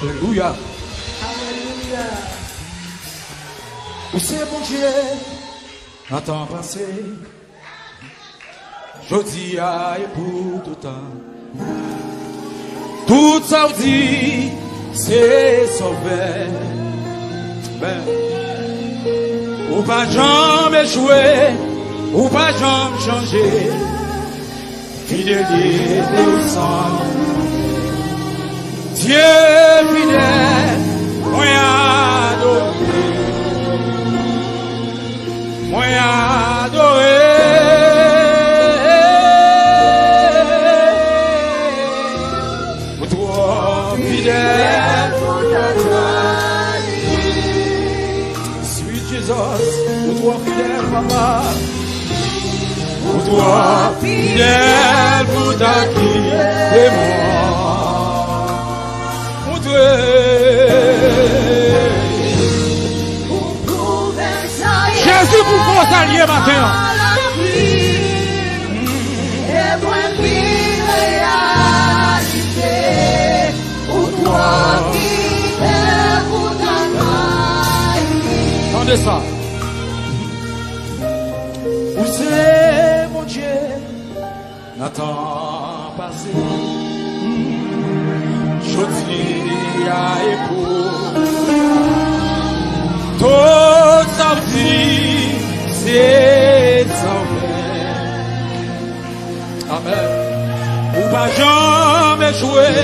Alléluia. Où c'est bon Dieu, en temps passé, jodi a et pour tout temps. Tout ça dit, c'est sauvé. Ben, ou pas jamais jouer, ou pas jamais changer. Fidélité au sang. Dieu fidèle, moi adoré, moi adoré. Pour toi fidèle, sweet Jesus, pour toi fidèle papa, pour toi fidèle pour ta qui est mort. Jésus pour vos alliés matin. Entendez ça. Où c'est mon Dieu, Nathan passé. Jodi a époux, tout ça dit, c'est sauvé. Amen. Ou pas jamais jouer,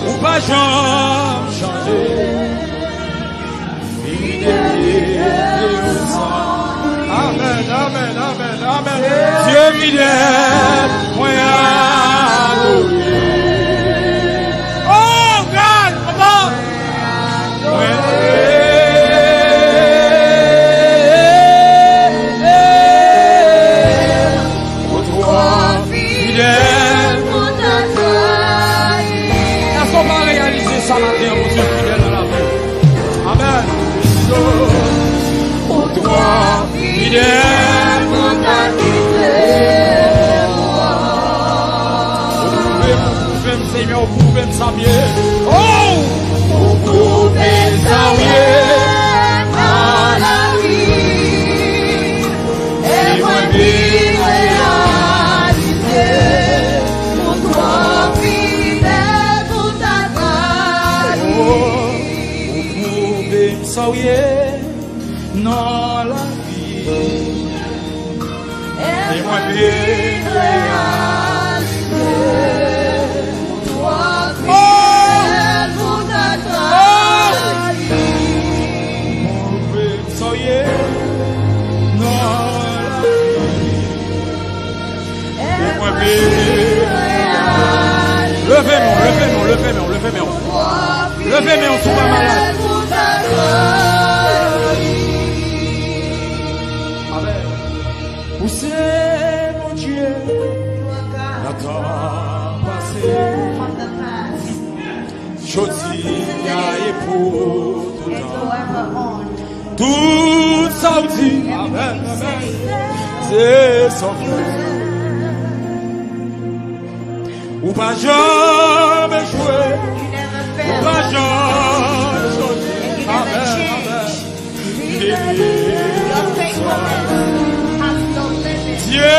ou pas jamais changer. Fidélité au sang. Amen, amen, amen, amen. Dieu fidèle, moi adoré. Ça matin, mon Dieu fidèle à la vie. Amen. Pour toi, fidèle, pour ta vous pouvez me Seigneur, vous pouvez me saluer. Oh! Vous pouvez me saluer dans la vie. Et moi, vie réalisée. Pour toi, fidèle, pour ta vous pouvez me sauver dans la vie. Et moi bien réalisé. Toi fidèle pour ta vie. Vous pouvez me sauver dans la vie. Et moi bien réalisé. Levez-moi. Levez-moi, on soit malade. Amen. Où c'est mon Dieu? L'attend passé. Jodi a et pour tout temps. Tout ça dit. Amen. C'est son frère. Ou pas jamais jouer. Ou pas jamais jouer. Amen. Dieu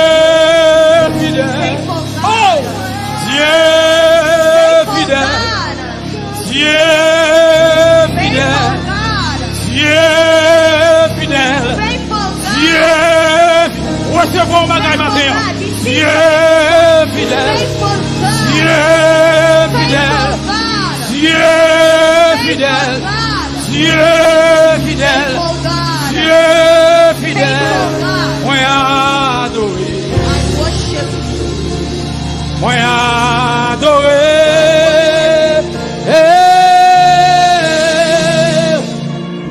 fidèle. Oh! Dieu fidèle. Dieu fidèle. Dieu fidèle. Dieu. Recevons ma gagne matin. Dieu fidèle. Dieu fidèle. Dieu fidèle. Dieu fidèle. Dieu fidèle. Moi adoré. Moi adoré.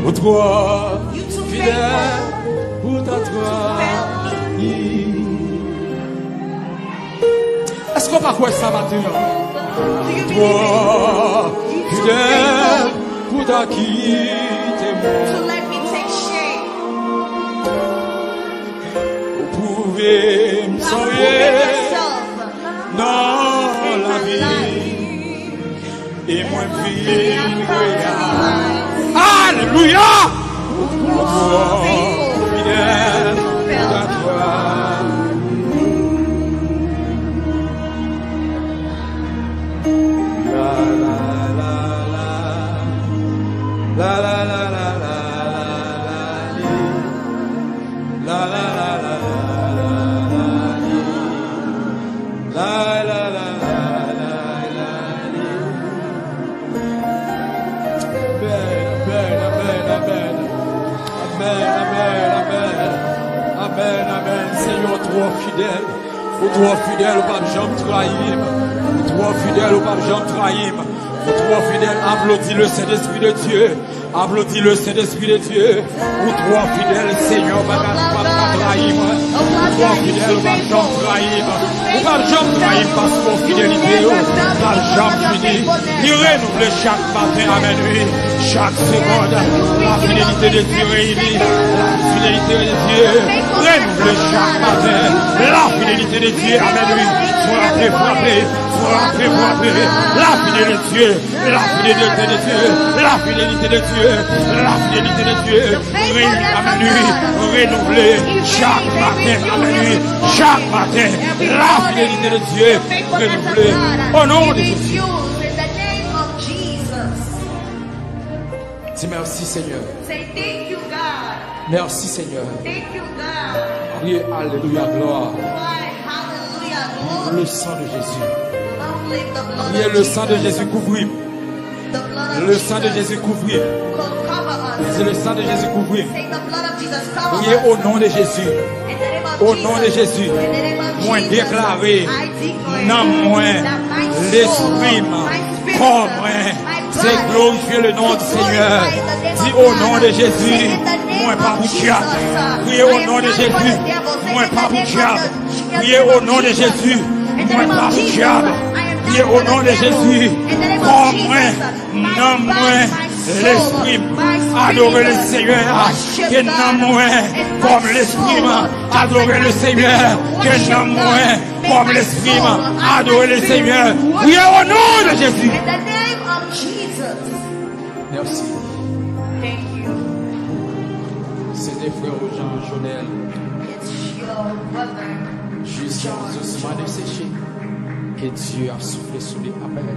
Pour toi fidèle. Pour ta toi. Est-ce qu'on va quoi ça matin? Toi fidèle. Pour ta quitter moi. Vous pouvez me sauver dans la vie. Et moi Alléluia. Fidèle à toi. La la la la la la la la Amen, amen. Seigneur, trop fidèle. Trop fidèle au pape Jean trahir. Trop fidèle au pape Jean trahir. Trop fidèle, applaudis le Saint-Esprit de Dieu. Applaudis le Saint-Esprit de Dieu. Ou trop fidèle, Seigneur, pas trahir. Trop fidèle au pape Jean trahir. Au pape Jean trahir parce que fidélité, pape Jean fini. Il renouvelle chaque matin, amen, oui. Chaque seconde, la fidélité de Dieu réunie. La fidélité de Dieu renouvelle chaque matin. La fidélité de Dieu, amen, oui. Frappez, frappez, frappez, frappez. La fidélité de Dieu, la fidélité de Dieu, la fidélité de Dieu, la fidélité de Dieu, amen, oui. Renouvelée chaque matin, amen, oui. Chaque matin, la fidélité de Dieu renouvelée. Au nom de Jésus. Dis merci Seigneur. Merci Seigneur. Priez Alléluia, gloire. Le sang de Jésus. Priez le sang de Jésus couvrir. Le sang de Jésus couvrir. C'est le sang de Jésus couvrir. Priez au nom de Jésus. Au nom de Jésus. Moi déclaré. Non moins. L'esprit comme c'est glorifier le nom du Seigneur. Dis au nom de Jésus. Moi pas pour diable. Priez au nom de Jésus. Moi pas pour diable. Priez au nom de Jésus. Moi pas pour diable. Priez au nom de Jésus. Comme moi, non moins l'esprit. Adorez le Seigneur. Que non moins comme l'esprit. Adorez le Seigneur. Que non moins comme l'esprit. Adorez le Seigneur. Priez au nom de Jésus. Merci. C'était frère Jean Jonel. Jusqu'à ossements desséchés. Que Dieu a soufflé sur les appels.